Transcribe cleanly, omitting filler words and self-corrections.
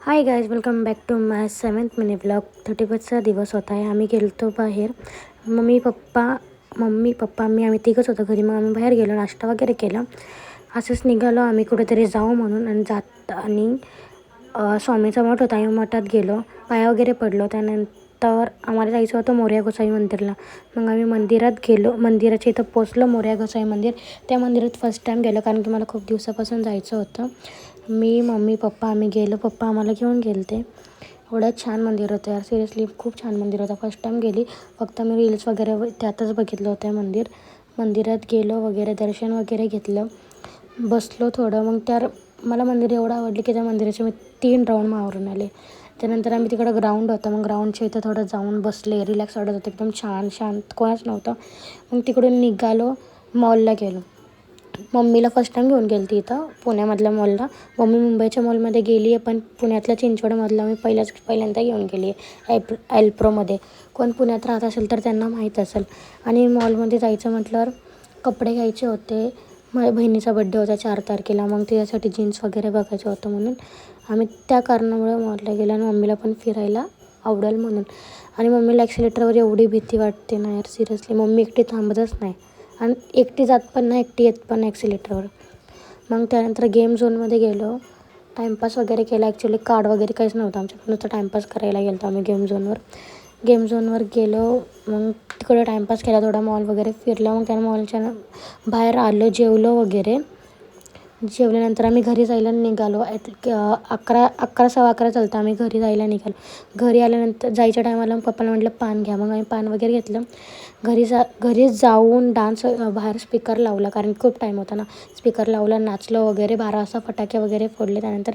High guys, welcome back to my 7th mini blog. 31चा दिवस होता आहे. आम्ही गेलो बाहेर. मम्मी पप्पा मी आम्ही तिघंच होतो घरी. मग आम्ही बाहेर गेलो, नाश्ता वगैरे केला. असंच निघालो आम्ही कुठेतरी जाऊ म्हणून. आणि स्वामीचा मठ होता, आम्ही मठात गेलो, पाया वगैरे पडलो. त्यानंतर आम्हाला जायचं होतं मोरया गोसाई मंदिरला. मग आम्ही मंदिरात गेलो. मंदिराच्या इथं पोचलो, मोरया गोसाई मंदिर. त्या मंदिरात फर्स्ट टाईम गेलो कारण की मला खूप दिवसापासून जायचं होतं. मी मम्मी पप्पा आम्ही गेलो. पप्पा आम्हाला घेऊन गेले ते. एवढं छान मंदिर होतं यार, सिरियसली खूप छान मंदिर होतं. फर्स्ट टाईम गेली, फक्त मी रील्स वगैरे त्यातच बघितलं होतं मंदिरात गेलो वगैरे, दर्शन वगैरे घेतलं, बसलो थोडं. मग मला मंदिर एवढं आवडलं की त्या मंदिराचे मी 3 राऊंड मारून आले. त्यानंतर आम्ही तिकडं ग्राउंड होतं, मग ग्राउंडच्या इथं थोडं जाऊन बसले, रिलॅक्स वाटत होतं, एकदम छान शांत, कोणाच नव्हतं. मग तिकडून निघालो, मॉलला गेलो. मम्मीला फर्स्ट टाईम घेऊन गेली ती इथं पुण्यामधल्या मॉलला. मम्मी मुंबईच्या मॉलमध्ये गेली आहे, पण पुण्यातल्या चिंचवडमधला मी पहिल्यांदा घेऊन गेली आहे एल्प्रोमध्ये. कोण पुण्यात राहत असेल तर त्यांना माहीत असेल. आणि मॉलमध्ये जायचं म्हटल्यावर कपडे घ्यायचे होते. माझ्या बहिणीचा बड्डे होता 4 तारखेला, मग त्याच्यासाठी जीन्स वगैरे बघायचं होतं म्हणून आम्ही त्या कारणामुळे मॉलला गेलो. आणि मम्मीला पण फिरायला आवडेल म्हणून. आणि मम्मीला ॲक्सिलेटरवर एवढी भीती वाटते ना यार, सिरियसली. मम्मी एकटी थांबतच नाही, आणि एकटी जात पण नाही, एकटी येत पण नाही ॲक्सिलेटरवर. मग त्यानंतर गेम झोनमध्ये गेलो, टाईमपास वगैरे केला. ॲक्च्युली कार्ड वगैरे काहीच नव्हतं आमच्याकडे, नुसतं टाईमपास करायला गेलो होतो आम्ही गेम झोनवर गेलो. मग तिकडं टाईमपास केला, थोडा मॉल वगैरे फिरला. मग त्या मॉलच्या बाहेर आलो, जेवलो वगैरे. जेवल्यानंतर आम्ही घरी जायला निघालो. 11 सव्वा 11 चालतं आम्ही घरी जायला निघालो. घरी आल्यानंतर जायच्या टायमाला पप्पाला म्हटलं पान घ्या, मग आम्ही पान वगैरे घेतलं. घरी जाऊन डान्स बाहेर स्पीकर लावला, कारण खूप टाईम होता ना. स्पीकर लावला, नाचलो वगैरे. 12 वाजता फटाके वगैरे फोडले. त्यानंतर